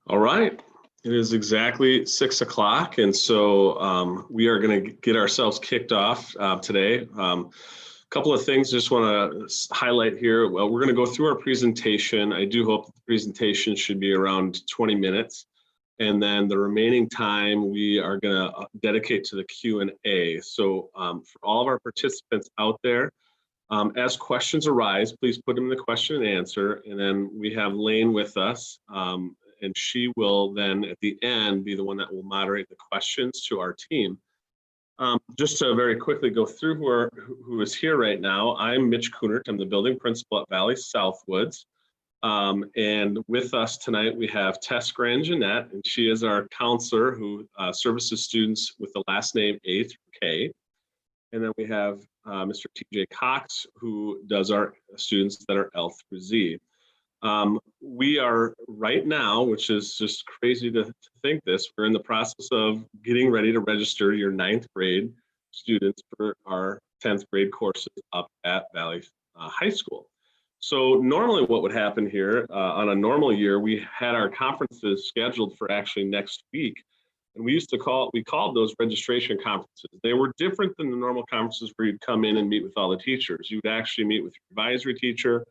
All right. It is exactly 6 o'clock, and so we are going to get ourselves kicked off today. A couple of things just want to highlight here. Well, we're going to go through our presentation. I do hope that the presentation should be around 20 minutes, and then the remaining time we are going to dedicate to the Q&A. So for all of our participants out there, as questions arise, please put them in the question and answer, and then we have Lane with us. And she will then at the end be the one that will moderate the questions to our team. Just to very quickly go through who is here right now, I'm Mitch Kunert. I'm the building principal at Valley Southwoods. And with us tonight, we have Tess Gran-Jeanette, and she is our counselor who services students with the last name A through K. And then we have Mr. TJ Cox, who does our students that are L through Z. We are right now, which is just crazy to think this, we're in the process of getting ready to register your 9th grade students for our 10th grade courses up at Valley High School. So normally what would happen here on a normal year, we had our conferences scheduled for actually next week. And we called those registration conferences. They were different than the normal conferences where you'd come in and meet with all the teachers. You'd actually meet with your advisory teacher,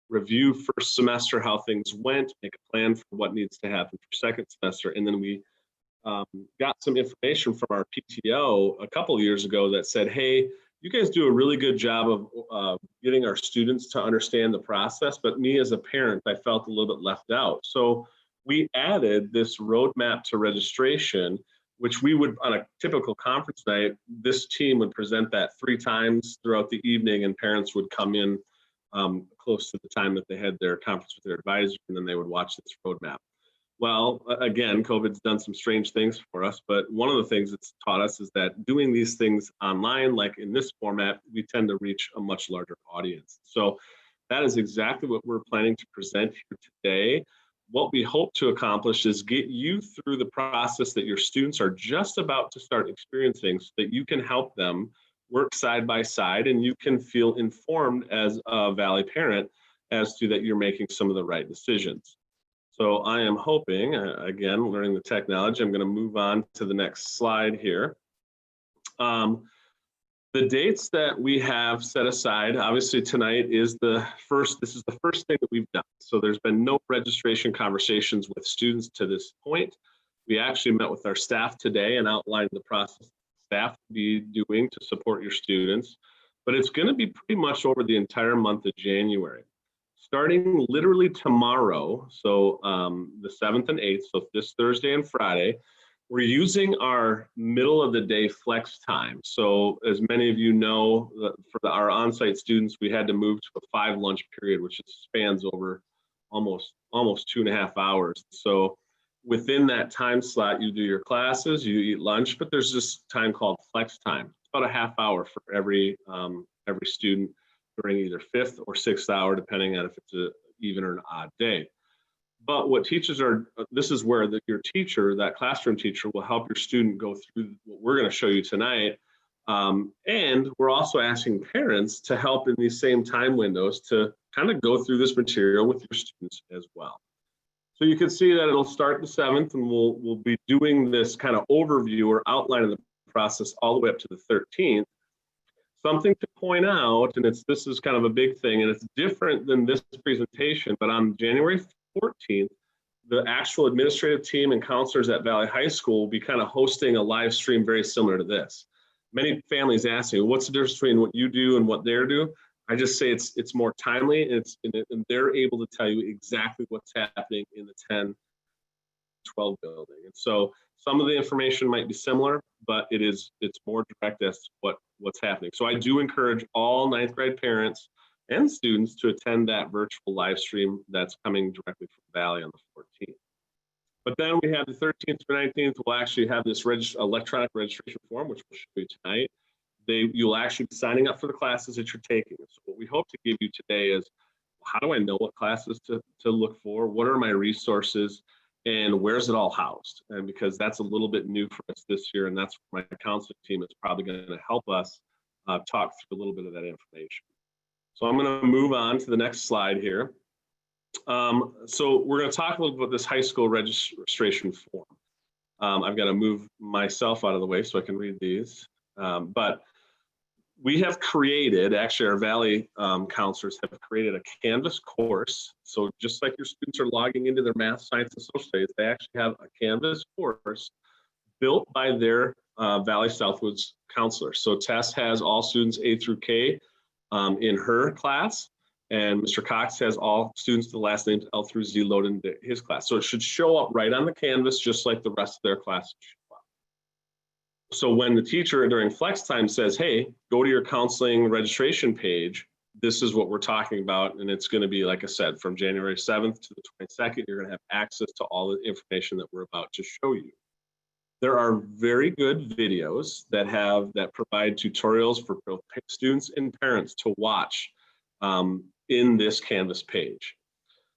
review first semester how things went, make a plan for what needs to happen for second semester. And then we got some information from our PTO a couple of years ago that said, hey, you guys do a really good job of getting our students to understand the process, but me as a parent, I felt a little bit left out. So we added this roadmap to registration, which we would, on a typical conference night, this team would present that 3 times throughout the evening, and parents would come in close to the time that they had their conference with their advisor, and then they would watch this roadmap. Well, again, COVID's done some strange things for us, but one of the things it's taught us is that doing these things online, like in this format, we tend to reach a much larger audience. So that is exactly what we're planning to present here today. What we hope to accomplish is get you through the process that your students are just about to start experiencing so that you can help them work side by side and you can feel informed as a Valley parent as to that you're making some of the right decisions. So I am hoping, again, learning the technology, I'm going to move on to the next slide here. The dates that we have set aside, obviously tonight is this is the first thing that we've done. So there's been no registration conversations with students to this point. We actually met with our staff today and outlined the process staff will be doing to support your students, but it's going to be pretty much over the entire month of January. Starting literally tomorrow, so the 7th and 8th, so this Thursday and Friday, we're using our middle of the day flex time. So as many of you know, for our on-site students, we had to move to a 5 lunch period, which spans over almost 2.5 hours. So within that time slot, you do your classes, you eat lunch, but there's this time called flex time. It's about a half hour for every student during either 5th or 6th hour, depending on if it's an even or an odd day. But what teachers are, this is where your teacher, that classroom teacher, will help your student go through what we're going to show you tonight. And we're also asking parents to help in these same time windows to kind of go through this material with your students as well. So you can see that it'll start the 7th, and we'll be doing this kind of overview or outline of the process all the way up to the 13th. Something to point out, and this is kind of a big thing, and it's different than this presentation, but on January 14th, the actual administrative team and counselors at Valley High School will be kind of hosting a live stream very similar to this. Many families ask me, what's the difference between what you do and what they do? I just say it's more timely, and they're able to tell you exactly what's happening in the 10-12 building. And so some of the information might be similar, but it's more direct as to what's happening. So I do encourage all 9th grade parents and students to attend that virtual live stream that's coming directly from Valley on the 14th. But then we have the 13th to 19th, we'll actually have this electronic registration form, which we'll show you tonight. You'll actually be signing up for the classes that you're taking. So what we hope to give you today is, how do I know what classes to look for? What are my resources? And where's it all housed? And because that's a little bit new for us this year, and that's where my counseling team is probably going to help us talk through a little bit of that information. So I'm going to move on to the next slide here. So we're going to talk a little bit about this high school registration form. I've got to move myself out of the way so I can read these. But we have created, actually our Valley counselors have created a Canvas course. So just like your students are logging into their math, science, and social studies, they actually have a Canvas course built by their Valley Southwoods counselor. So Tess has all students A through K in her class, and Mr. Cox has all students, the last names L through Z loaded into his class. So it should show up right on the Canvas, just like the rest of their classes show up. So when the teacher during flex time says, hey, go to your counseling registration page, this is what we're talking about. And it's going to be, like I said, from January 7th to the 22nd, you're going to have access to all the information that we're about to show you. There are very good videos that provide tutorials for both students and parents to watch in this Canvas page.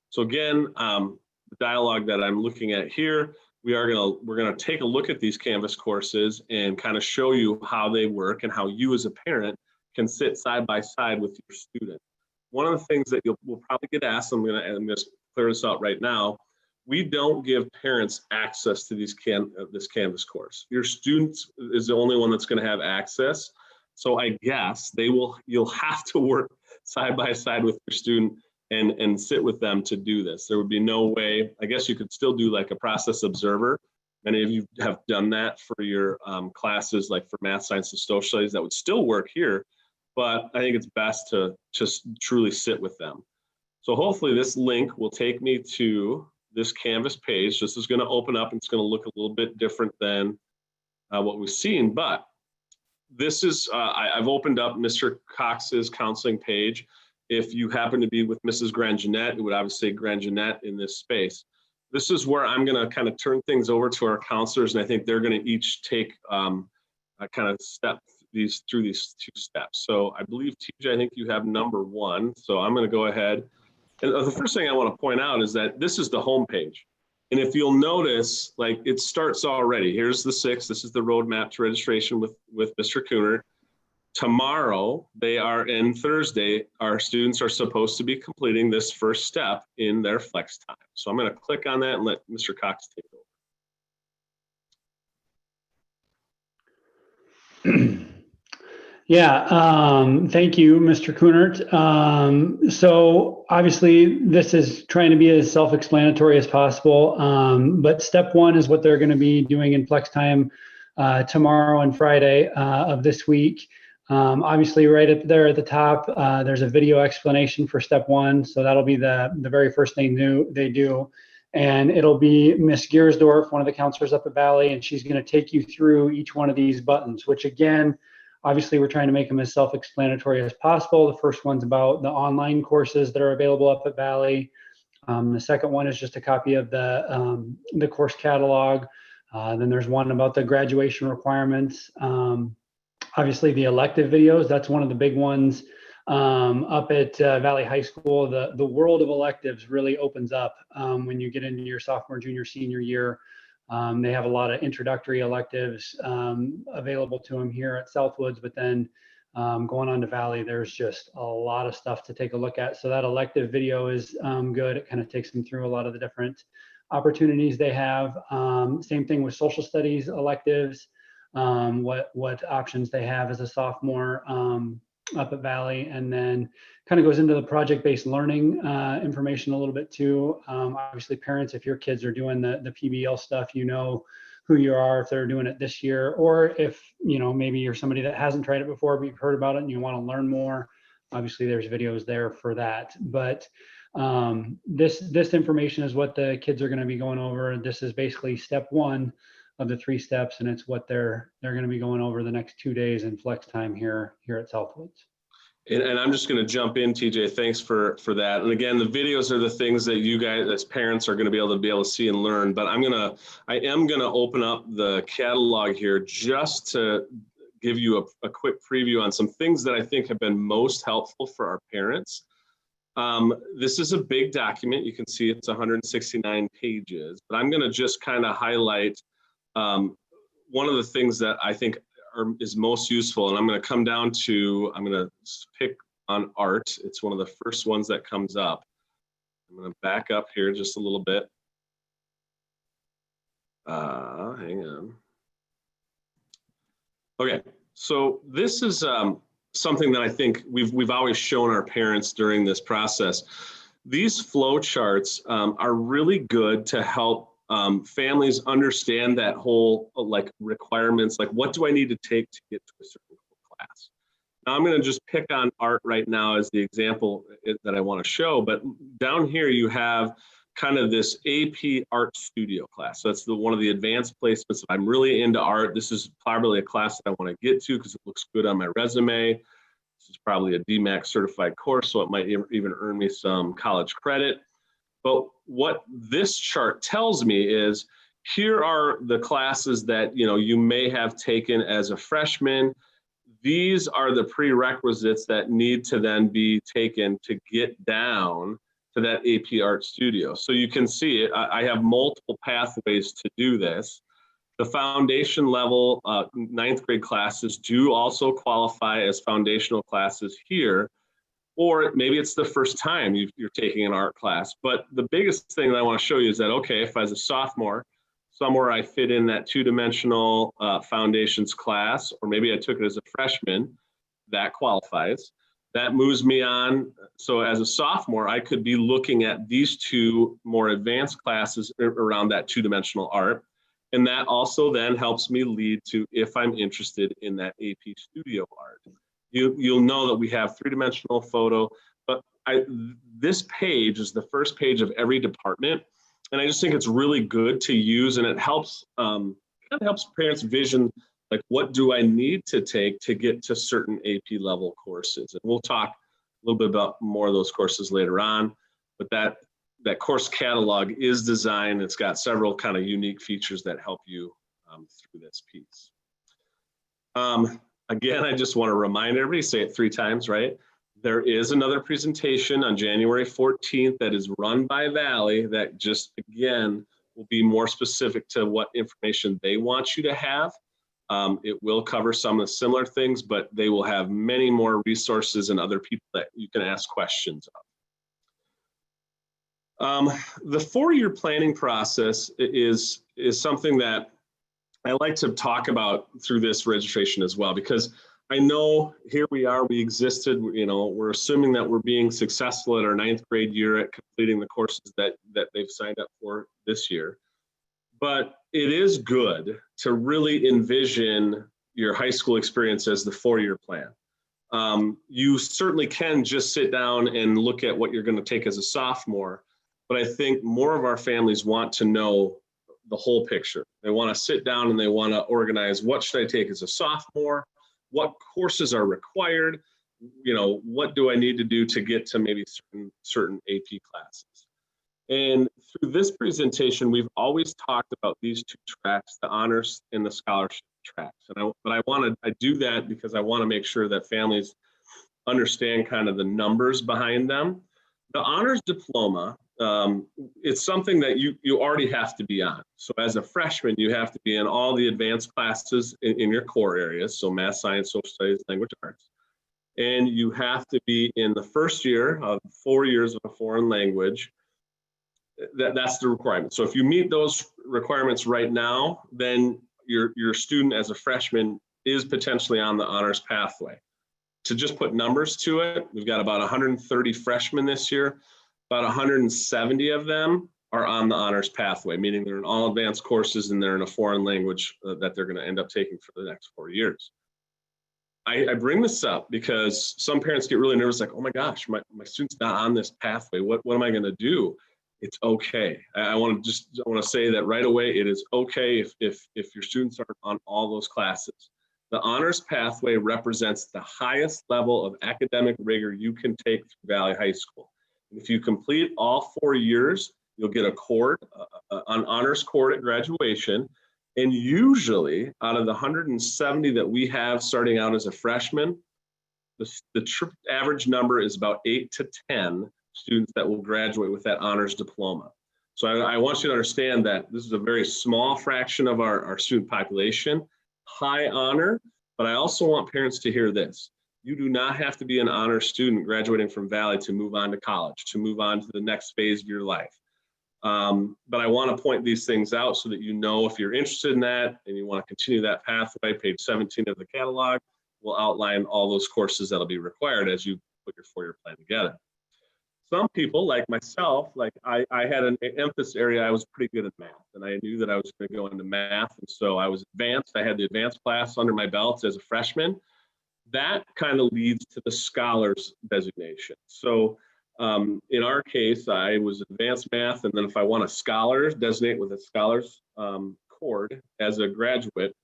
So again, the dialogue that I'm looking at here, we're gonna take a look at these Canvas courses and kind of show you how they work and how you as a parent can sit side by side with your student. One of the things that we'll probably get asked, I'm gonna clear this out right now. We don't give parents access to this Canvas course. Your student is the only one that's going to have access. So I guess you'll have to work side by side with your student and sit with them to do this. There would be no way. I guess you could still do like a process observer. Many of you have done that for your classes, like for math, science, and social studies. That would still work here, but I think it's best to just truly sit with them. So hopefully this link will take me to this Canvas page. This is going to open up and it's going to look a little bit different than what we've seen, but this is, I've opened up Mr. Cox's counseling page. If you happen to be with Mrs. Grangenet, it would obviously say Grangenet in this space. This is where I'm going to kind of turn things over to our counselors, and I think they're going to each take kind of step through these 2 steps. So I believe, TJ, I think you have number 1. So I'm going to go ahead. And the first thing I want to point out is that this is the home page. And if you'll notice, like it starts already. Here's the 6th. This is the roadmap to registration with Mr. Cooner. Tomorrow, and Thursday, our students are supposed to be completing this first step in their flex time. So I'm going to click on that and let Mr. Cox take over. Yeah, thank you, Mr. Kunert. So obviously this is trying to be as self-explanatory as possible, but step 1 is what they're going to be doing in flex time tomorrow and Friday of this week. Obviously right up there at the top, there's a video explanation for step 1. So that'll be the very first thing they do. And it'll be Miss Giersdorf, one of the counselors up at Valley, and she's going to take you through each one of these buttons, which again, obviously, we're trying to make them as self-explanatory as possible. The first one's about the online courses that are available up at Valley. The second one is just a copy of the course catalog. Then there's one about the graduation requirements. Obviously, the elective videos, that's one of the big ones up at Valley High School. The world of electives really opens up when you get into your sophomore, junior, senior year. They have a lot of introductory electives available to them here at Southwoods, but then going on to Valley, there's just a lot of stuff to take a look at. So that elective video is good. It kind of takes them through a lot of the different opportunities they have. Same thing with social studies electives, what options they have as a sophomore up at Valley, and then kind of goes into the project-based learning information a little bit too. Obviously, parents, if your kids are doing the PBL stuff, you know who you are if they're doing it this year, or if maybe you're somebody that hasn't tried it before, but you've heard about it and you want to learn more. Obviously, there's videos there for that. But this information is what the kids are going to be going over. This is basically step 1 of the 3 steps, and it's what they're going to be going over the next 2 days in flex time here at Southwoods. And I'm just going to jump in, TJ. Thanks for that. And again, the videos are the things that you guys as parents are going to be able to see and learn. But I am going to open up the catalog here just to give you a quick preview on some things that I think have been most helpful for our parents. This is a big document. You can see it's 169 pages, but I'm going to just kind of highlight one of the things that I think is most useful, and I'm going to pick on art. It's one of the first ones that comes up. I'm going to back up here just a little bit. Hang on. Okay, so this is something that I think we've always shown our parents during this process. These flow charts are really good to help families understand that whole like requirements, like what do I need to take to get to a certain class. Now I'm going to just pick on art right now as the example that I want to show, but down here you have kind of this AP art studio class. So that's one of the advanced placements. If I'm really into art, this is probably a class that I want to get to because it looks good on my resume. This is probably a DMAC certified course, so it might even earn me some college credit. But what this chart tells me is here are the classes that you may have taken as a freshman. These are the prerequisites that need to then be taken to get down to that AP Art Studio. So you can see it. I have multiple pathways to do this. The foundation level 9th grade classes do also qualify as foundational classes here, or maybe it's the first time you're taking an art class. But the biggest thing that I want to show you is that, okay, if as a sophomore, somewhere I fit in that 2-dimensional foundations class, or maybe I took it as a freshman, that qualifies. That moves me on. So as a sophomore, I could be looking at these 2 more advanced classes around that 2-dimensional art. And that also then helps me lead to if I'm interested in that AP studio art. You'll know that we have 3-dimensional photo, but this page is the first page of every department. And I just think it's really good to use, and it helps, kind of helps parents vision, like, what do I need to take to get to certain AP level courses? And we'll talk a little bit about more of those courses later on, but that course catalog is designed. It's got several kind of unique features that help you through this piece. Again, I just want to remind everybody, say it 3 times, right? There is another presentation on January 14th that is run by Valley that just, again, will be more specific to what information they want you to have. It will cover some of the similar things, but they will have many more resources and other people that you can ask questions of. The 4-year planning process is something that I like to talk about through this registration as well, because I know here we are, we existed, we're assuming that we're being successful at our 9th grade year at completing the courses that they've signed up for this year. But it is good to really envision your high school experience as the 4-year plan. You certainly can just sit down and look at what you're going to take as a sophomore, but I think more of our families want to know the whole picture. They want to sit down and they want to organize, what should I take as a sophomore? What courses are required? What do I need to do to get to maybe certain AP classes? And through this presentation, we've always talked about these 2 tracks, the honors and the scholarship tracks. But I do that because I want to make sure that families understand kind of the numbers behind them. The honors diploma, it's something that you already have to be on. So as a freshman, you have to be in all the advanced classes in your core areas, so math, science, social studies, language arts. And you have to be in the first year of 4 years of a foreign language. That's the requirement. So if you meet those requirements right now, then your student as a freshman is potentially on the honors pathway. To just put numbers to it, we've got about 130 freshmen this year. About 170 of them are on the honors pathway, meaning they're in all advanced courses and they're in a foreign language that they're going to end up taking for the next 4 years. I bring this up because some parents get really nervous, like, oh my gosh, my student's not on this pathway. What am I going to do? It's okay. I want to say that right away. It is okay if your students are on all those classes. The honors pathway represents the highest level of academic rigor you can take through Valley High School. If you complete all 4 years, you'll get a cord, an honors cord at graduation. And usually out of the 170 that we have starting out as a freshman, the average number is about 8 to 10 students that will graduate with that honors diploma. So I want you to understand that this is a very small fraction of our student population, high honor, but I also want parents to hear this. You do not have to be an honor student graduating from Valley to move on to college, to move on to the next phase of your life. But I want to point these things out so that you know if you're interested in that and you want to continue that pathway. Page 17 of the catalog will outline all those courses that'll be required as you put your four-year plan together. Some people, like myself, like I had an emphasis area. I was pretty good at math, and I knew that I was going to go into math, and so I was advanced. I had the advanced class under my belt as a freshman. That kind of leads to the scholars designation. So in our case, I was advanced math, and then if I want a scholar, designate with a scholars cord as a graduate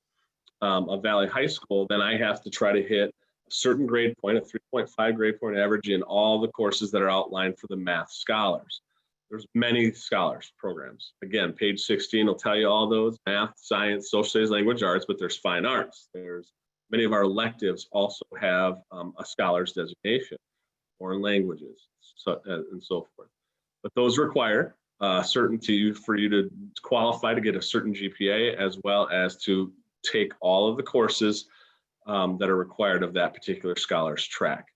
of Valley High School, then I have to try to hit a certain grade point, a 3.5 grade point average in all the courses that are outlined for the math scholars. There's many scholars programs. Again, page 16 will tell you all those: math, science, social studies, language arts, but there's fine arts. There's many of our electives also have a scholars designation, foreign languages, and so forth. But those require certainty for you to qualify to get a certain GPA, as well as to take all of the courses that are required of that particular scholars track.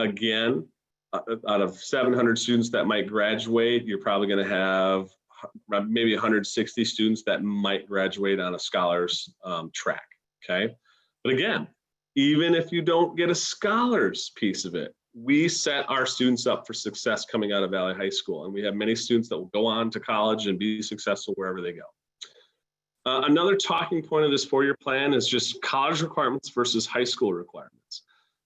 Again, out of 700 students that might graduate, you're probably going to have maybe 160 students that might graduate on a scholars track, okay? But again, even if you don't get a scholars piece of it, we set our students up for success coming out of Valley High School. And we have many students that will go on to college and be successful wherever they go. Another talking point of this four-year plan is just college requirements versus high school requirements.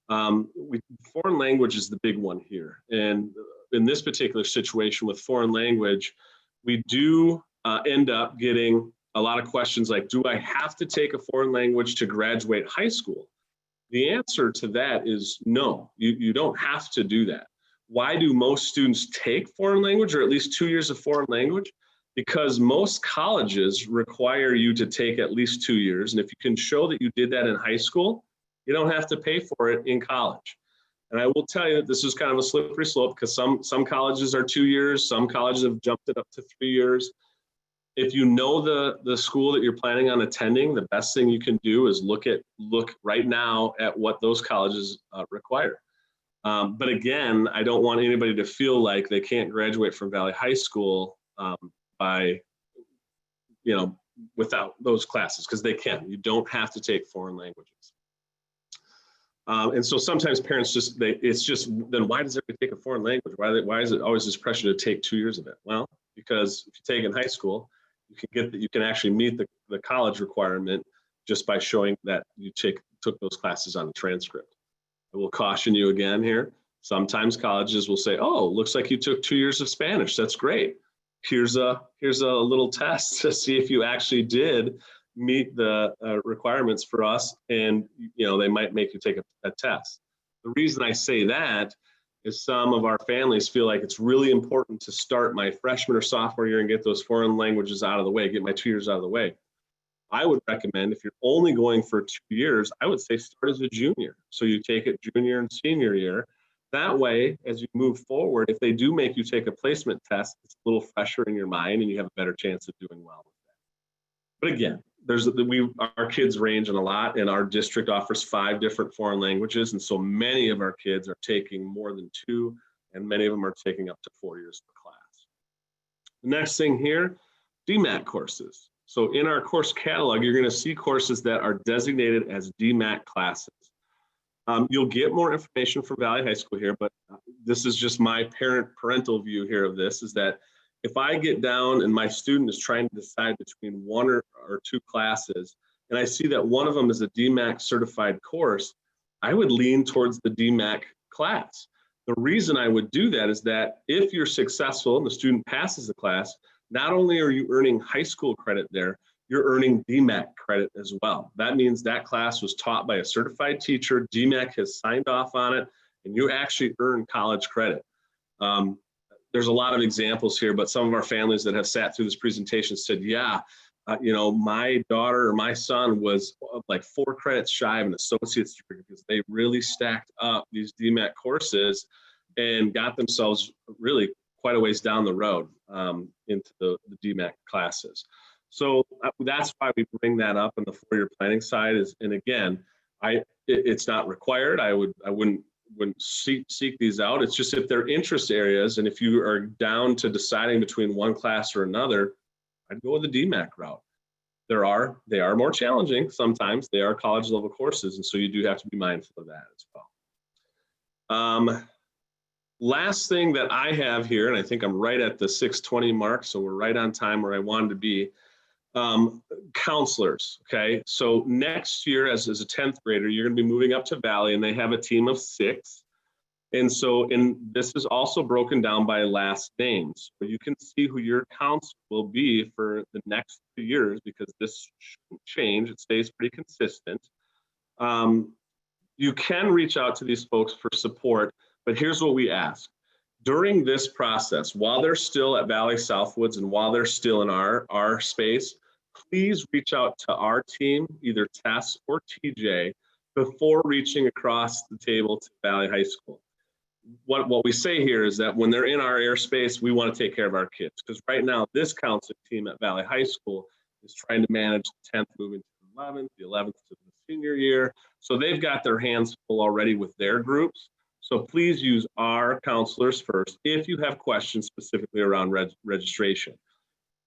Foreign language is the big one here. And in this particular situation with foreign language, we do end up getting a lot of questions like, do I have to take a foreign language to graduate high school? The answer to that is no, you don't have to do that. Why do most students take foreign language, or at least 2 years of foreign language? Because most colleges require you to take at least 2 years. And if you can show that you did that in high school, you don't have to pay for it in college. And I will tell you that this is kind of a slippery slope, because some colleges are 2 years, some colleges have jumped it up to 3 years. If you know the school that you're planning on attending, the best thing you can do is look right now at what those colleges require. But again, I don't want anybody to feel like they can't graduate from Valley High School by, without those classes, because they can. You don't have to take foreign languages. And so sometimes parents then why does everybody take a foreign language? Why is it always this pressure to take 2 years of it? Well, because if you take it in high school, you can actually meet the college requirement just by showing that you took those classes on a transcript. I will caution you again here. Sometimes colleges will say, oh, looks like you took 2 years of Spanish. That's great. Here's a little test to see if you actually did meet the requirements for us, and they might make you take a test. The reason I say that is some of our families feel like it's really important to start my freshman or sophomore year and get those foreign languages out of the way, get my 2 years out of the way. I would recommend, if you're only going for 2 years, I would say start as a junior. So you take it junior and senior year. That way, as you move forward, if they do make you take a placement test, it's a little fresher in your mind and you have a better chance of doing well with that. But again, our kids range in a lot, and our district offers 5 different foreign languages. And so many of our kids are taking more than 2, and many of them are taking up to 4 years of class. The next thing here, DMAC courses. So in our course catalog, you're going to see courses that are designated as DMAC classes. You'll get more information from Valley High School here, but this is just my parental view here of this, is that if I get down and my student is trying to decide between 1 or 2 classes, and I see that one of them is a DMAC certified course, I would lean towards the DMAC class. The reason I would do that is that if you're successful and the student passes the class, not only are you earning high school credit there, you're earning DMAC credit as well. That means that class was taught by a certified teacher, DMAC has signed off on it, and you actually earn college credit. There's a lot of examples here, but some of our families that have sat through this presentation said, yeah, my daughter or my son was like 4 credits shy of an associate's degree because they really stacked up these DMAC courses and got themselves really quite a ways down the road into the DMAC classes. So that's why we bring that up in the 4-year planning side and again, It's not required. I wouldn't seek these out. It's just if they're interest areas, and if you are down to deciding between one class or another, I'd go with the DMAC route. They are more challenging sometimes. They are college level courses, and so you do have to be mindful of that as well. Last thing that I have here, and I think I'm right at the 6:20 mark, so we're right on time where I wanted to be. Counselors, okay? So next year, as a 10th grader, you're going to be moving up to Valley, and they have a team of 6. And so, this is also broken down by last names. So you can see who your counselor will be for the next 2 years, because this shouldn't change. It stays pretty consistent. You can reach out to these folks for support, but here's what we ask. During this process, while they're still at Valley Southwoods and while they're still in our space, please reach out to our team, either Tess or TJ, before reaching across the table to Valley High School. What we say here is that when they're in our airspace, we want to take care of our kids, because right now this counseling team at Valley High School is trying to manage the 10th moving to the 11th, the 11th to the senior year. So they've got their hands full already with their groups. So please use our counselors first if you have questions specifically around registration.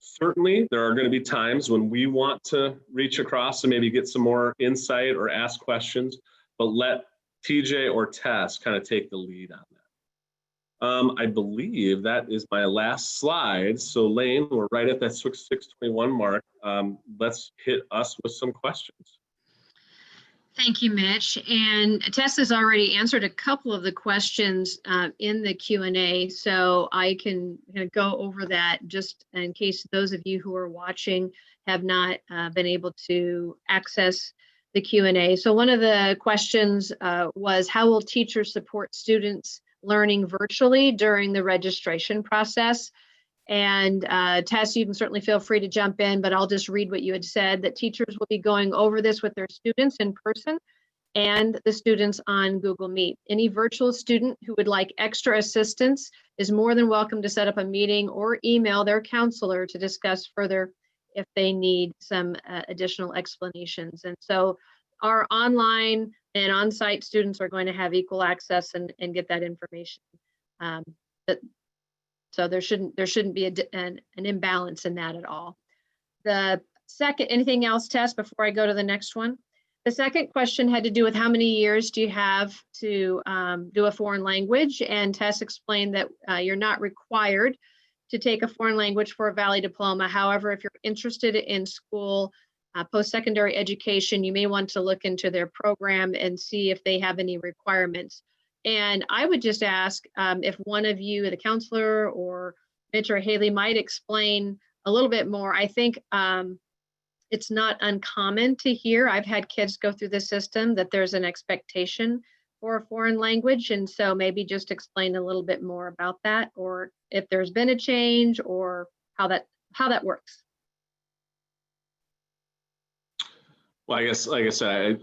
Certainly, there are going to be times when we want to reach across and maybe get some more insight or ask questions, but let TJ or Tess kind of take the lead on that. I believe that is my last slide. So Lane, we're right at that 6:21 mark. Let's hit us with some questions. Thank you, Mitch. And Tess has already answered a couple of the questions in the Q&A, so I can go over that just in case those of you who are watching have not been able to access the Q&A. So one of the questions was, how will teachers support students learning virtually during the registration process? And Tess, you can certainly feel free to jump in, but I'll just read what you had said, that teachers will be going over this with their students in person and the students on Google Meet. Any virtual student who would like extra assistance is more than welcome to set up a meeting or email their counselor to discuss further if they need some additional explanations. And so our online and on-site students are going to have equal access and get that information. So there shouldn't be an imbalance in that at all. The second, anything else, Tess, before I go to the next one? The second question had to do with how many years do you have to do a foreign language? And Tess explained that you're not required to take a foreign language for a Valley Diploma. However, if you're interested in school post-secondary education, you may want to look into their program and see if they have any requirements. And I would just ask if one of you, the counselor or Mitch or Haley, might explain a little bit more. I think it's not uncommon to hear. I've had kids go through the system that there's an expectation for a foreign language. And so maybe just explain a little bit more about that, or if there's been a change or how that works. Well, I guess, like I said,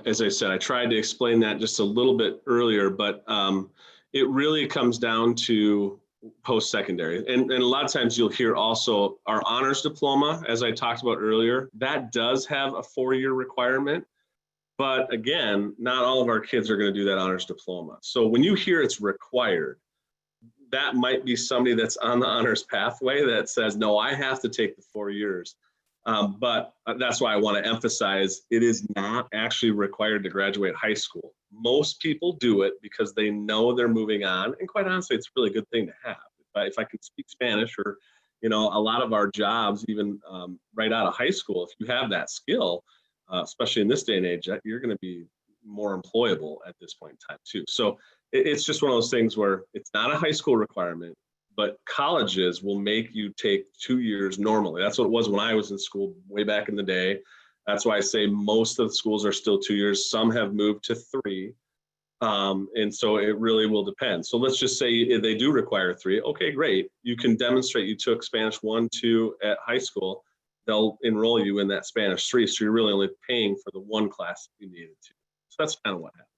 as I said, I tried to explain that just a little bit earlier, but it really comes down to post-secondary. And a lot of times you'll hear also our honors diploma, as I talked about earlier, that does have a 4-year requirement. But again, not all of our kids are going to do that honors diploma. So when you hear it's required, that might be somebody that's on the honors pathway that says, no, I have to take the 4 years. But that's why I want to emphasize it is not actually required to graduate high school. Most people do it because they know they're moving on. And quite honestly, it's a really good thing to have. If I can speak Spanish, or, a lot of our jobs, even right out of high school, if you have that skill, especially in this day and age, you're going to be more employable at this point in time too. So it's just one of those things where it's not a high school requirement, but colleges will make you take 2 years normally. That's what it was when I was in school way back in the day. That's why I say most of the schools are still 2 years. Some have moved to 3. And so it really will depend. So let's just say if they do require 3. Okay, great. You can demonstrate you took Spanish 1, 2 at high school. They'll enroll you in that Spanish 3. So you're really only paying for the 1 class that you needed to. So that's kind of what happens.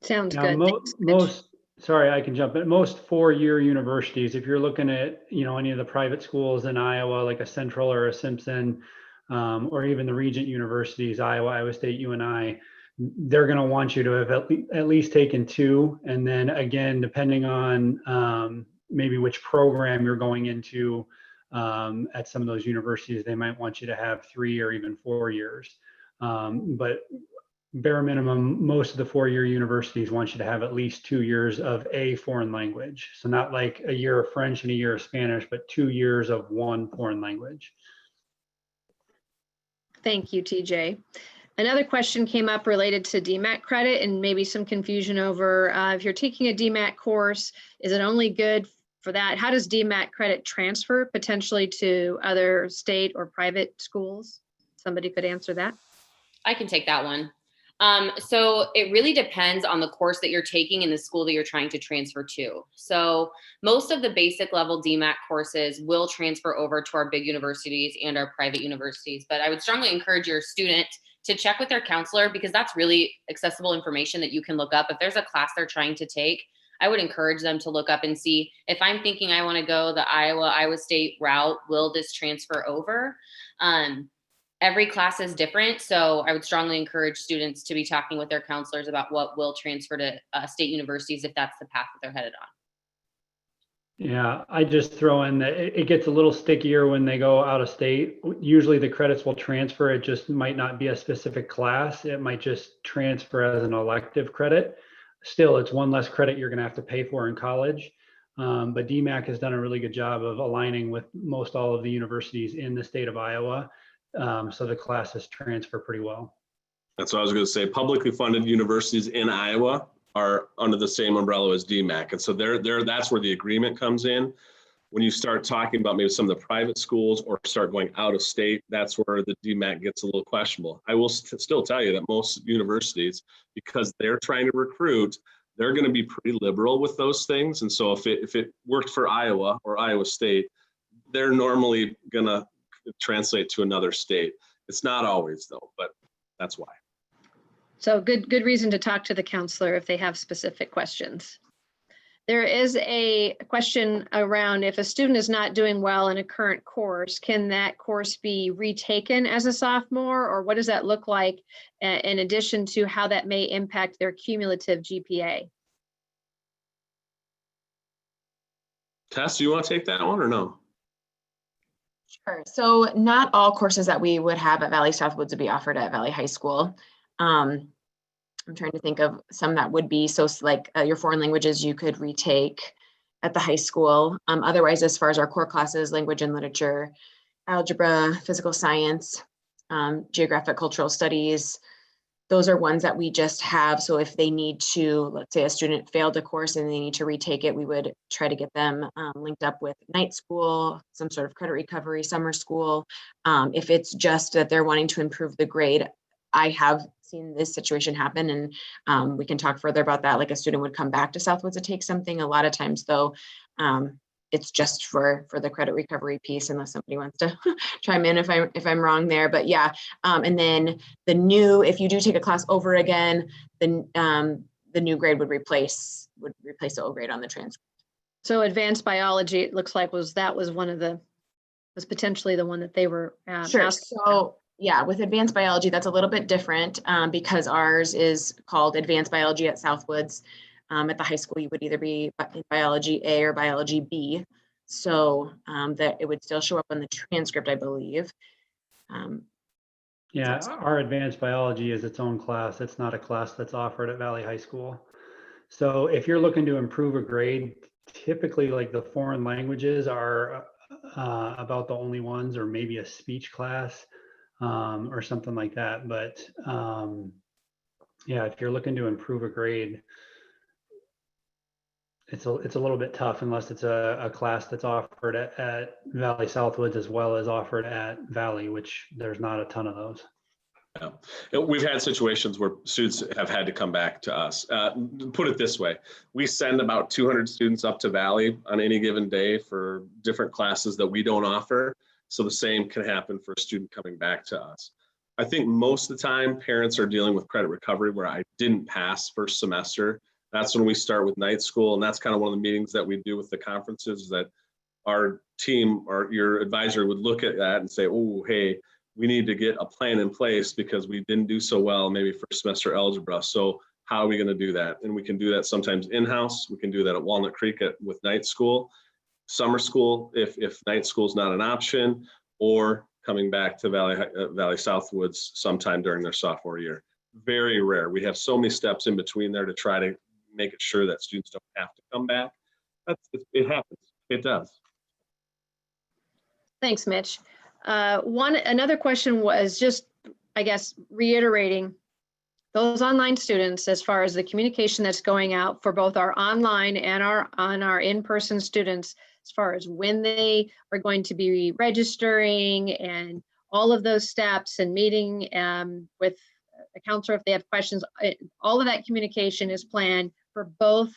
Sounds Now, good. Sorry, I can jump in. Most 4-year universities, if you're looking at, any of the private schools in Iowa, like a Central or a Simpson, or even the Regent universities, Iowa, Iowa State, UNI, they're going to want you to have at least taken 2. And then again, depending on maybe which program you're going into at some of those universities, they might want you to have 3 or even 4 years. But bare minimum, most of the 4-year universities want you to have at least 2 years of a foreign language. So not like a year of French and a year of Spanish, but 2 years of one foreign language. Thank you, TJ. Another question came up related to DMAT credit and maybe some confusion over if you're taking a DMAT course, is it only good for that? How does DMAT credit transfer potentially to other state or private schools? Somebody could answer that. I can take that one. So it really depends on the course that you're taking in the school that you're trying to transfer to. So most of the basic level DMAT courses will transfer over to our big universities and our private universities. But I would strongly encourage your student to check with their counselor, because that's really accessible information that you can look up. If there's a class they're trying to take, I would encourage them to look up and see, if I'm thinking I want to go the Iowa State route, will this transfer over? Every class is different. So I would strongly encourage students to be talking with their counselors about what will transfer to state universities if that's the path that they're headed on. Yeah, I just throw in that it gets a little stickier when they go out of state. Usually the credits will transfer. It just might not be a specific class. It might just transfer as an elective credit. Still, it's one less credit you're going to have to pay for in college. But DMAC has done a really good job of aligning with most all of the universities in the state of Iowa. So the classes transfer pretty well. That's what I was going to say. Publicly funded universities in Iowa are under the same umbrella as DMAC. And so that's where the agreement comes in. When you start talking about maybe some of the private schools or start going out of state, that's where the DMAC gets a little questionable. I will still tell you that most universities, because they're trying to recruit, they're going to be pretty liberal with those things. And so if it worked for Iowa or Iowa State, they're normally going to translate to another state. It's not always though, but that's why. So good reason to talk to the counselor if they have specific questions. There is a question around, if a student is not doing well in a current course, can that course be retaken as a sophomore, or what does that look like in addition to how that may impact their cumulative GPA? Tess, do you want to take that one or no? Sure. So not all courses that we would have at Valley Southwoods would be offered at Valley High School. I'm trying to think of some that would be, so like your foreign languages you could retake at the high school. Otherwise, as far as our core classes, language and literature, algebra, physical science, geographic cultural studies, those are ones that we just have. So if they need to, let's say a student failed a course and they need to retake it, we would try to get them linked up with night school, some sort of credit recovery, summer school. If it's just that they're wanting to improve the grade, I have seen this situation happen, and we can talk further about that. Like a student would come back to Southwoods to take something. A lot of times though, it's just for the credit recovery piece, unless somebody wants to chime in if I'm wrong there. But yeah, and then if you do take a class over again, then the new grade would replace the old grade on the transcript. So advanced biology, it looks like was potentially the one that they were sure. asked. So yeah, with advanced biology, that's a little bit different because ours is called advanced biology at Southwoods. At the high school, you would either be in biology A or biology B. So that it would still show up on the transcript, I believe. Yeah, our advanced biology is its own class. It's not a class that's offered at Valley High School. So if you're looking to improve a grade, typically like the foreign languages are about the only ones, or maybe a speech class. Or something like that. But yeah, if you're looking to improve a grade, it's a little bit tough unless it's a class that's offered at Valley Southwoods as well as offered at Valley, which there's not a ton of those. Yeah. We've had situations where students have had to come back to us. Put it this way, we send about 200 students up to Valley on any given day for different classes that we don't offer. So the same can happen for a student coming back to us. I think most of the time parents are dealing with credit recovery where I didn't pass first semester. That's when we start with night school. And that's kind of one of the meetings that we do with the conferences, that our team or your advisor would look at that and say, oh, hey, we need to get a plan in place because we didn't do so well maybe first semester algebra. So how are we going to do that? And we can do that sometimes in-house. We can do that at Walnut Creek with night school, summer school, if night school is not an option, or coming back to Valley Southwoods sometime during their sophomore year. Very rare. We have so many steps in between there to try to make it sure that students don't have to come back. It happens. It does. Thanks, Mitch. Another question was just, I guess, reiterating those online students as far as the communication that's going out for both our online and our in-person students, as far as when they are going to be registering and all of those steps and meeting with a counselor if they have questions. All of that communication is planned for both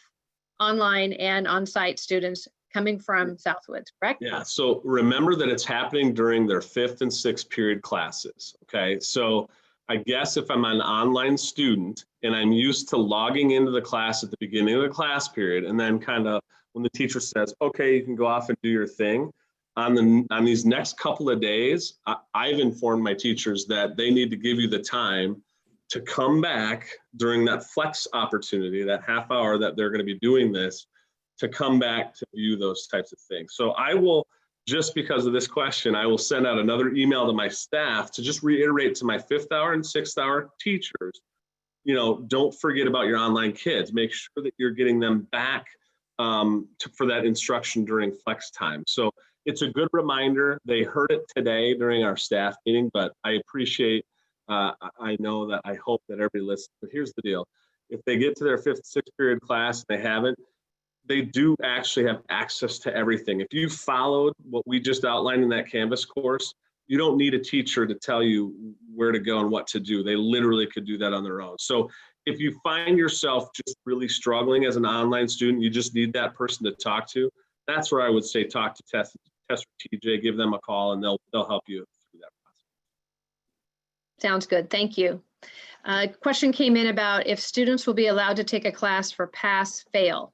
online and on-site students coming from Southwoods, correct? Yeah, so remember that it's happening during their 5th and 6th period classes, okay? So I guess if I'm an online student and I'm used to logging into the class at the beginning of the class period, and then kind of when the teacher says, okay, you can go off and do your thing, on these next couple of days, I've informed my teachers that they need to give you the time to come back during that flex opportunity, that half hour that they're going to be doing this, to come back to view those types of things. So I will, just because of this question, I will send out another email to my staff to just reiterate to my 5th hour and 6th hour teachers, don't forget about your online kids. Make sure that you're getting them back for that instruction during flex time. So it's a good reminder. They heard it today during our staff meeting, but I appreciate, I know that I hope that everybody listens. But here's the deal. If they get to their 5th, 6th period class, and they haven't, they do actually have access to everything. If you followed what we just outlined in that Canvas course, you don't need a teacher to tell you where to go and what to do. They literally could do that on their own. So if you find yourself just really struggling as an online student, you just need that person to talk to, that's where I would say talk to Tess or TJ, give them a call, and they'll help you through that process. Sounds good. Thank you. Question came in about if students will be allowed to take a class for PassFail.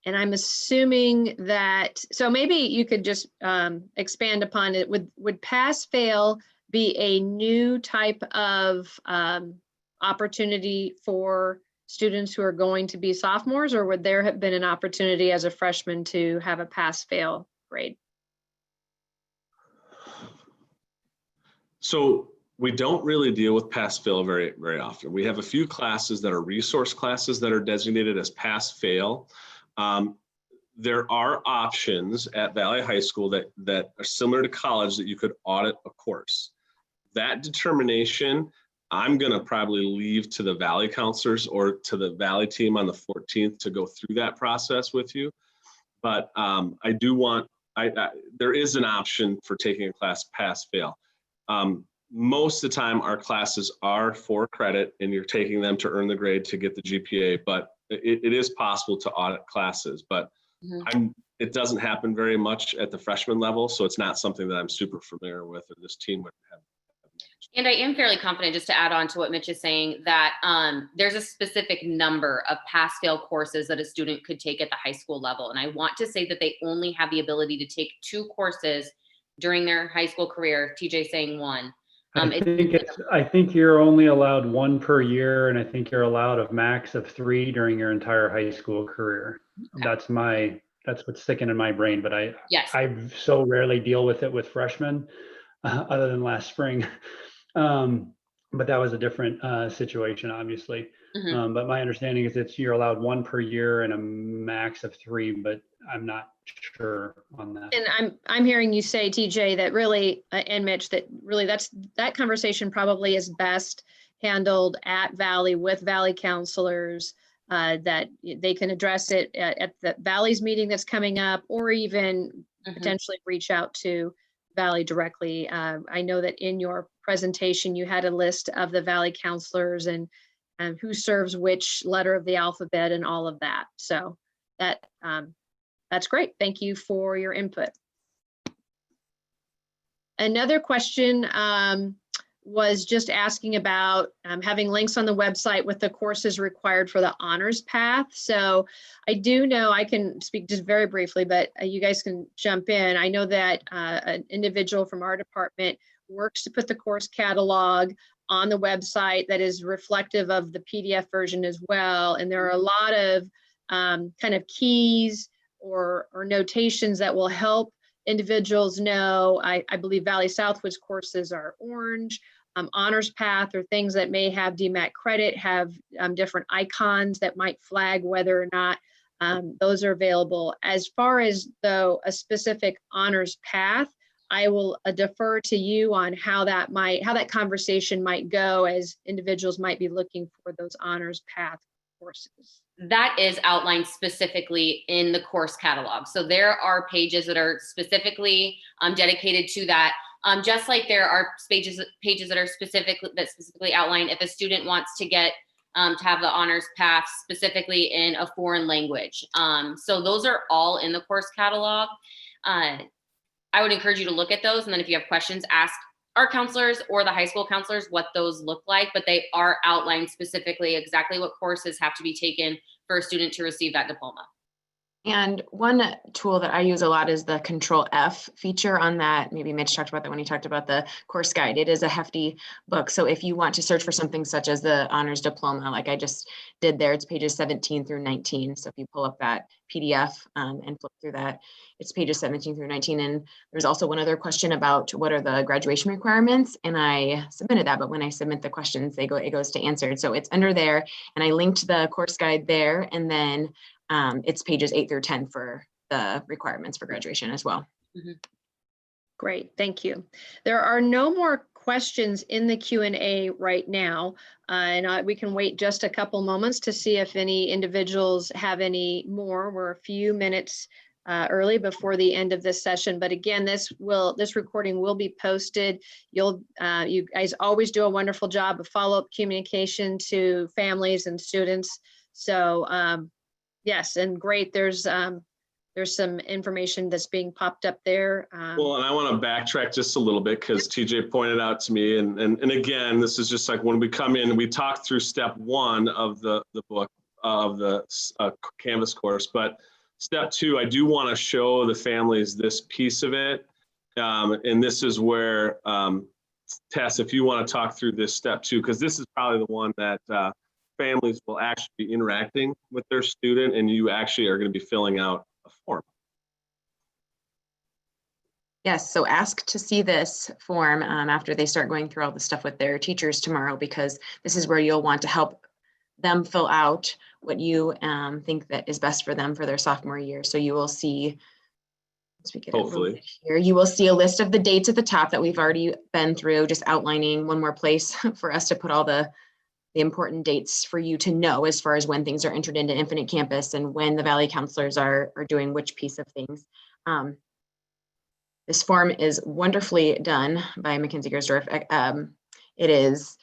And I'm assuming that, so maybe you could just expand upon it. Would PassFail be a new type of opportunity for students who are going to be sophomores, or would there have been an opportunity as a freshman to have a PassFail grade? So we don't really deal with PassFail very, very often. We have a few classes that are resource classes that are designated as PassFail. There are options at Valley High School that are similar to college that you could audit a course. That determination, I'm going to probably leave to the Valley counselors or to the Valley team on the 14th to go through that process with you. But I do want, there is an option for taking a class PassFail. Most of the time our classes are for credit and you're taking them to earn the grade to get the GPA, but it is possible to audit classes, but it doesn't happen very much at the freshman level. So it's not something that I'm super familiar with, or this team would have. And I am fairly confident, just to add on to what Mitch is saying, that there's a specific number of pass-fail courses that a student could take at the high school level. And I want to say that they only have the ability to take 2 courses during their high school career. TJ saying 1. I think you're only allowed 1 per year, and I think you're allowed a max of 3 during your entire high school career. Okay. That's what's sticking in my brain, but I so rarely deal with it with freshmen, other than last spring. But that was a different situation, obviously. But my understanding is you're allowed 1 per year and a max of 3, but I'm not sure on that. And I'm hearing you say, TJ, that really, and Mitch, that really that conversation probably is best handled at Valley with Valley counselors, that they can address it at the Valley's meeting that's coming up, or even potentially reach out to Valley directly. I know that in your presentation, you had a list of the Valley counselors and who serves which letter of the alphabet and all of that. So that's great. Thank you for your input. Another question was just asking about having links on the website with the courses required for the honors path. So I do know, I can speak just very briefly, but you guys can jump in. I know that an individual from our department works to put the course catalog on the website that is reflective of the PDF version as well. And there are a lot of kind of keys or notations that will help individuals know. I believe Valley Southwoods courses are orange. Honors path or things that may have DMAT credit have different icons that might flag whether or not those are available. As far as though a specific honors path, I will defer to you on how that conversation might go as individuals might be looking for those honors path courses. That is outlined specifically in the course catalog. So there are pages that are specifically dedicated to that. Just like there are pages that are specifically outline if a student wants to get to have the honors path specifically in a foreign language. So those are all in the course catalog. I would encourage you to look at those, and then if you have questions, ask our counselors or the high school counselors what those look like, but they are outlined specifically exactly what courses have to be taken for a student to receive that diploma. And one tool that I use a lot is the Control F feature on that. Maybe Mitch talked about that when he talked about the course guide. It is a hefty book. So if you want to search for something such as the honors diploma, like I just did there, it's pages 17 through 19. So if you pull up that PDF and flip through that, it's pages 17 through 19. And there's also one other question about what are the graduation requirements. And I submitted that, but when I submit the questions, it goes to answered. So it's under there. And I linked the course guide there. And then it's pages 8 through 10 for the requirements for graduation as well. Mm-hmm. Great, thank you. There are no more questions in the Q&A right now, and we can wait just a couple moments to see if any individuals have any more. We're a few minutes early before the end of this session, but again, this recording will be posted. You guys always do a wonderful job of follow-up communication to families and students. So yes, and great. There's some information that's being popped up there. Well, and I want to backtrack just a little bit because TJ pointed out to me, and again, this is just like when we come in, we talk through step 1 of the book of the Canvas course, but step 2, I do want to show the families this piece of it, and this is where Tess, if you want to talk through this step 2, because this is probably the one that families will actually be interacting with their student, and you actually are going to be filling out a form. Yes, so ask to see this form after they start going through all the stuff with their teachers tomorrow, because this is where you'll want to help them fill out what you think that is best for them for their sophomore year. So you will see, once we get hopefully here, you will see a list of the dates at the top that we've already been through, just outlining one more place for us to put all the important dates for you to know as far as when things are entered into Infinite Campus and when the Valley counselors are doing which piece of things. This form is wonderfully done by Mackenzie Gersdorf. It is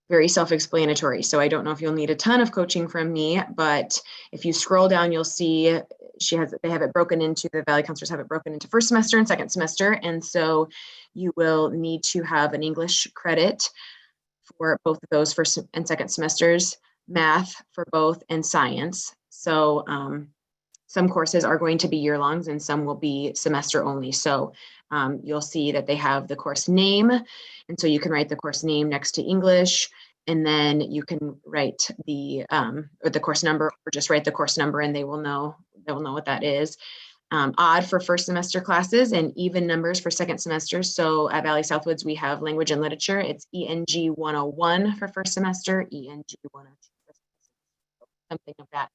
very self-explanatory, so I don't know if you'll need a ton of coaching from me, but if you scroll down, you'll see they have it broken into, the Valley counselors have it broken into first semester and second semester, and so you will need to have an English credit for both of those first and second semesters, math for both, and science. So some courses are going to be year-longs and some will be semester only. So you'll see that they have the course name, and so you can write the course name next to English, and then you can write the course number, or just write the course number, and they will know what that is. Odd for first semester classes and even numbers for second semester. So at Valley Southwoods, we have language and literature. It's ENG 101 for first semester, ENG 102 for something of that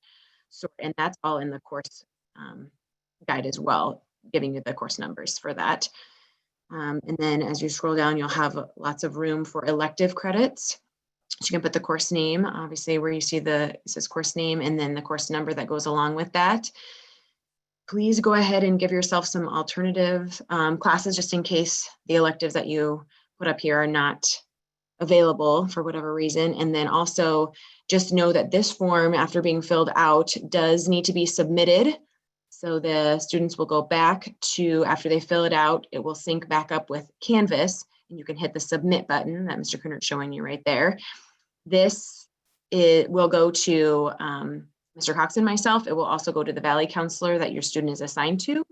sort. And that's all in the course guide as well, giving you the course numbers for that. And then as you scroll down, you'll have lots of room for elective credits. So you can put the course name, obviously, where you see it says course name, and then the course number that goes along with that. Please go ahead and give yourself some alternative classes, just in case the electives that you put up here are not available for whatever reason. And then also just know that this form, after being filled out, does need to be submitted. So the students will go back to, after they fill it out, it will sync back up with Canvas, and you can hit the submit button that Mr. Kunert's showing you right there. Will go to Mr. Cox and myself. It will also go to the Valley counselor that your student is assigned to.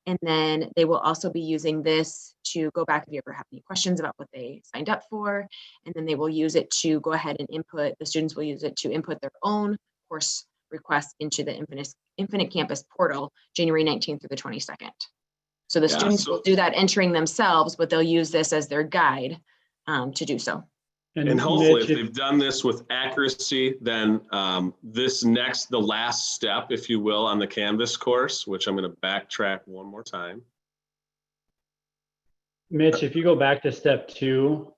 And then they will also be using this to go back if you ever have any questions about what they signed up for. And then they will use it to go ahead and input, the students will use it to input their own course requests into the Infinite Campus portal, January 19th through the 22nd. So the students will do that entering themselves, but they'll use this as their guide to do so. And hopefully if they've done this with accuracy, then the last step, if you will, on the Canvas course, which I'm going to backtrack one more time. Mitch, if you go back to step 2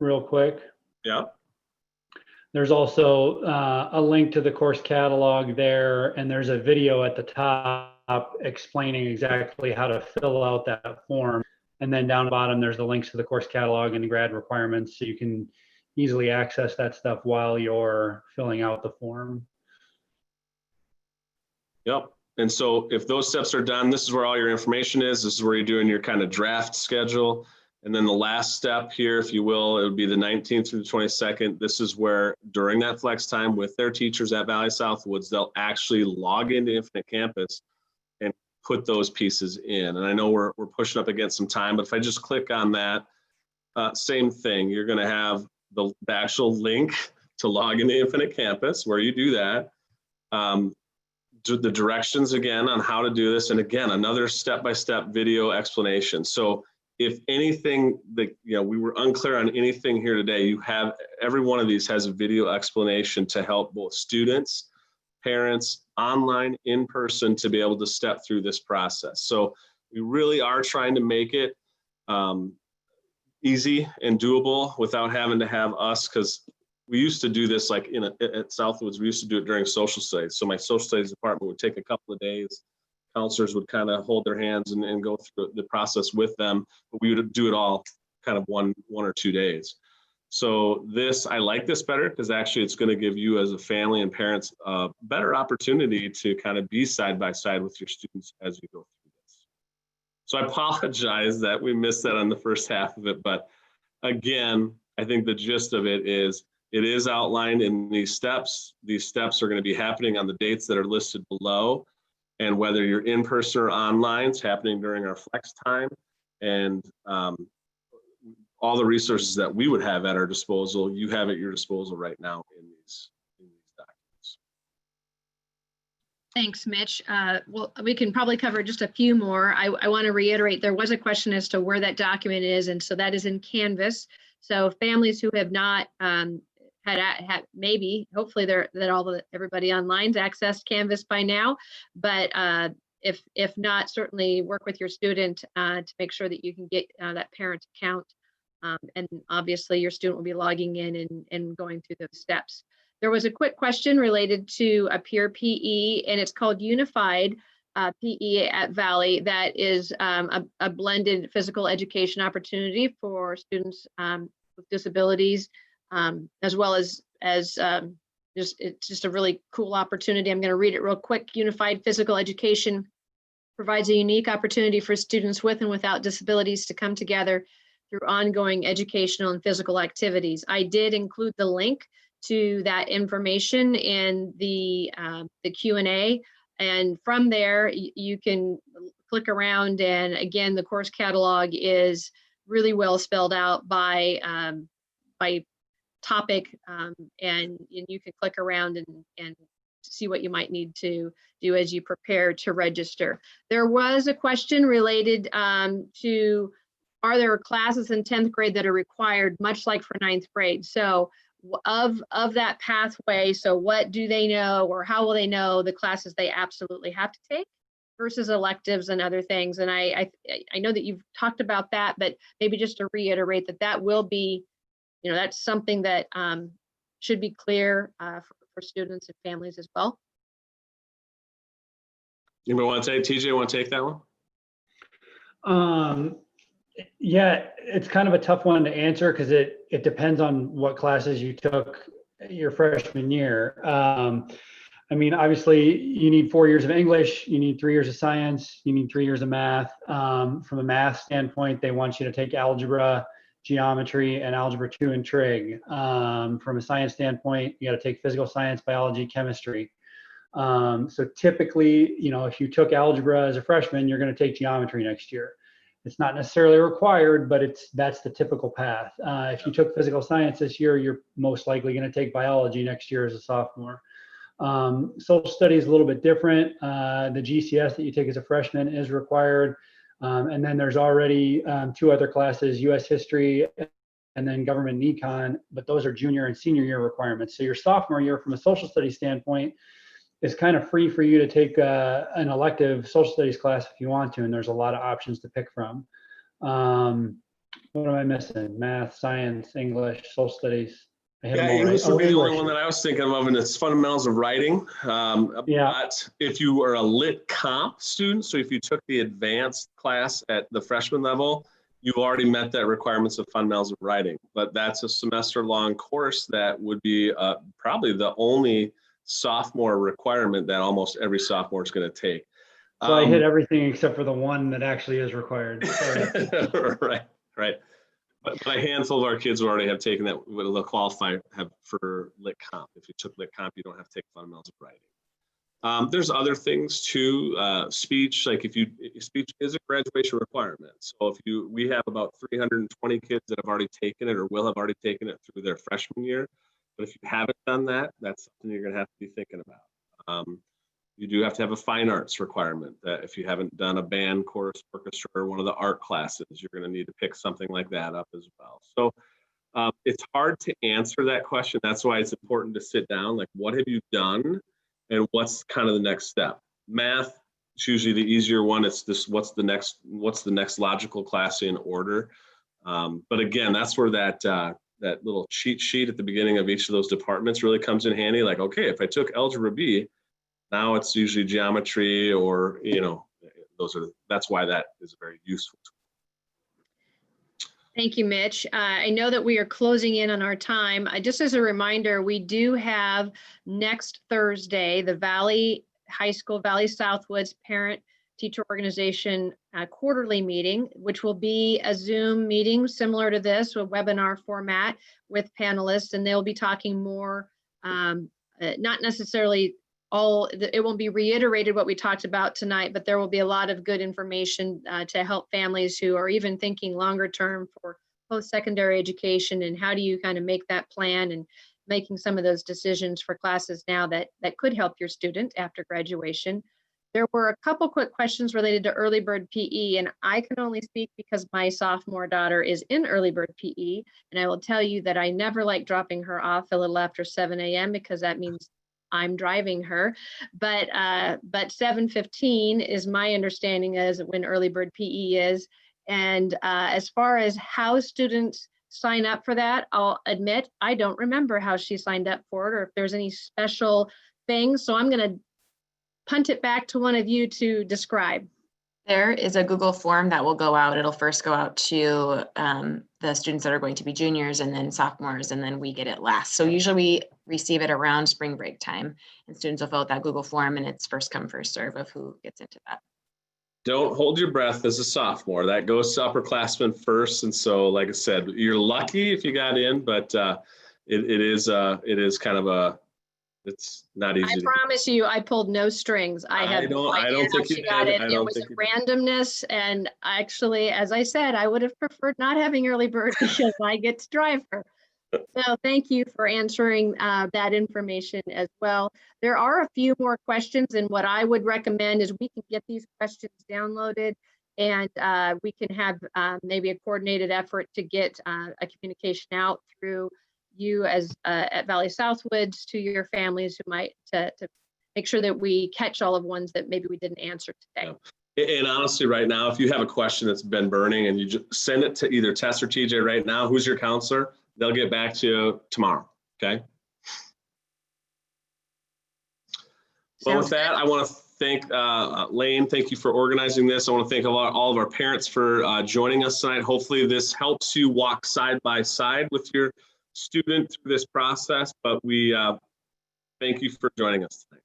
real quick. Yeah. There's also a link to the course catalog there, and there's a video at the top explaining exactly how to fill out that form. And then down the bottom, there's the links to the course catalog and the grad requirements, so you can easily access that stuff while you're filling out the form. Yep. And so if those steps are done, this is where all your information is. This is where you're doing your kind of draft schedule. And then the last step here, if you will, it would be the 19th through the 22nd. This is where during that flex time with their teachers at Valley Southwoods, they'll actually log into Infinite Campus and put those pieces in. And I know we're pushing up against some time, but if I just click on that, same thing, you're going to have the actual link to log into Infinite Campus where you do that. The directions again on how to do this. And again, another step-by-step video explanation. So if anything that, we were unclear on anything here today, you have, every one of these has a video explanation to help both students, parents, online, in person, to be able to step through this process. So we really are trying to make it easy and doable without having to have us, because we used to do this like at Southwoods, we used to do it during social studies. So my social studies department would take a couple of days. Counselors would kind of hold their hands and go through the process with them, but we would do it all kind of one or 2 days. So I like this better because actually it's going to give you as a family and parents a better opportunity to kind of be side by side with your students as you go through this. So I apologize that we missed that on the first half of it, but again, I think the gist of it is outlined in these steps. These steps are going to be happening on the dates that are listed below. And whether you're in person or online, it's happening during our flex time. And all the resources that we would have at our disposal, you have at your disposal right now in these documents. Thanks, Mitch. Well, we can probably cover just a few more. I want to reiterate, there was a question as to where that document is, and so that is in Canvas. So families who have not had maybe, hopefully everybody online's accessed Canvas by now, but if not, certainly work with your student to make sure that you can get that parent account. And obviously your student will be logging in and going through those steps. There was a quick question related to a peer PE, and it's called Unified PE at Valley. That is a blended physical education opportunity for students with disabilities, as well as it's just a really cool opportunity. I'm going to read it real quick. Unified Physical Education provides a unique opportunity for students with and without disabilities to come together through ongoing educational and physical activities. I did include the link to that information in the Q&A, and from there you can click around, and again, the course catalog is really well spelled out by topic, and you can click around and see what you might need to do as you prepare to register. There was a question related to, are there classes in 10th grade that are required, much like for 9th grade? So of that pathway, so what do they know, or how will they know the classes they absolutely have to take versus electives and other things? And I know that you've talked about that, but maybe just to reiterate that will be, that's something that should be clear for students and families as well. Anybody want to take, TJ, want to take that one? Yeah, it's kind of a tough one to answer because it depends on what classes you took your freshman year. I mean, obviously you need 4 years of English, you need 3 years of science, you need 3 years of math. From a math standpoint, they want you to take algebra geometry, and algebra 2 and trig. From a science standpoint, you got to take physical science, biology, chemistry. So typically, you know, if you took algebra as a freshman, you're going to take geometry next year. It's not necessarily required, but that's the typical path. If you took physical science this year, you're most likely going to take biology next year as a sophomore. Social studies a little bit different. The GCS that you take as a freshman is required. And then there's already 2 other classes, US history and then government and econ, but those are junior and senior year requirements. So your sophomore year from a social studies standpoint is kind of free for you to take an elective social studies class if you want to, and there's a lot of options to pick from. What am I missing? Math, science, English, social studies. Yeah, English would be the only one that I was thinking of, and it's fundamentals of writing. But if you are a lit comp student, so if you took the advanced class at the freshman level, you've already met that requirements of fundamentals of writing. But that's a semester-long course that would be probably the only sophomore requirement that almost every sophomore is going to take. So I hit everything except for the one that actually is required. Right. But a handful of our kids will already have taken that, will qualify for lit comp. If you took lit comp, you don't have to take fundamentals of writing. There's other things too. Speech, like speech is a graduation requirement. So we have about 320 kids that have already taken it or will have already taken it through their freshman year. But if you haven't done that, that's something you're going to have to be thinking about. You do have to have a fine arts requirement that if you haven't done a band, chorus, orchestra, or one of the art classes, you're going to need to pick something like that up as well. So it's hard to answer that question. That's why it's important to sit down, like what have you done and what's kind of the next step? Math is usually the easier one. It's this, what's the next logical class in order? But again, that's where that little cheat sheet at the beginning of each of those departments really comes in handy. Like, okay, if I took algebra B, now it's usually geometry, or, you know, that's why that is very useful. Thank you, Mitch. I know that we are closing in on our time. Just as a reminder, we do have next Thursday, the Valley High School, Valley Southwoods Parent Teacher Organization quarterly meeting, which will be a Zoom meeting similar to this, a webinar format with panelists, and they'll be talking more, not necessarily it won't be reiterated what we talked about tonight, but there will be a lot of good information to help families who are even thinking longer term for post-secondary education, and how do you kind of make that plan and making some of those decisions for classes now that could help your student after graduation. There were a couple quick questions related to early bird PE, and I can only speak because my sophomore daughter is in early bird PE, and I will tell you that I never like dropping her off a little after 7 a.m. because that means I'm driving her, but 7:15 is my understanding as when early bird PE is. And as far as how students sign up for that, I'll admit I don't remember how she signed up for it or if there's any special things. So I'm going to punt it back to one of you to describe. There is a Google form that will go out. It'll first go out to the students that are going to be juniors and then sophomores, and then we get it last. So usually we receive it around spring break time, and students will fill out that Google form, and it's first come, first serve of who gets into that. Don't hold your breath as a sophomore. That goes to upperclassmen first. And so, like I said, you're lucky if you got in, but it is kind of it's not easy. I promise you, I pulled no strings. I don't think you got it. It was randomness, and actually, as I said, I would have preferred not having early bird because I get to drive her. So thank you for answering that information as well. There are a few more questions, and what I would recommend is we can get these questions downloaded, and we can have maybe a coordinated effort to get a communication out through you as at Valley Southwoods to your families who might to make sure that we catch all of ones that maybe we didn't answer today. Yeah. And honestly, right now, if you have a question that's been burning and you just send it to either Tess or TJ right now, who's your counselor, they'll get back to you tomorrow. Okay. Well, with that, I want to thank Lane. Thank you for organizing this. I want to thank all of our parents for joining us tonight. Hopefully this helps you walk side by side with your student through this process, but we thank you for joining us tonight.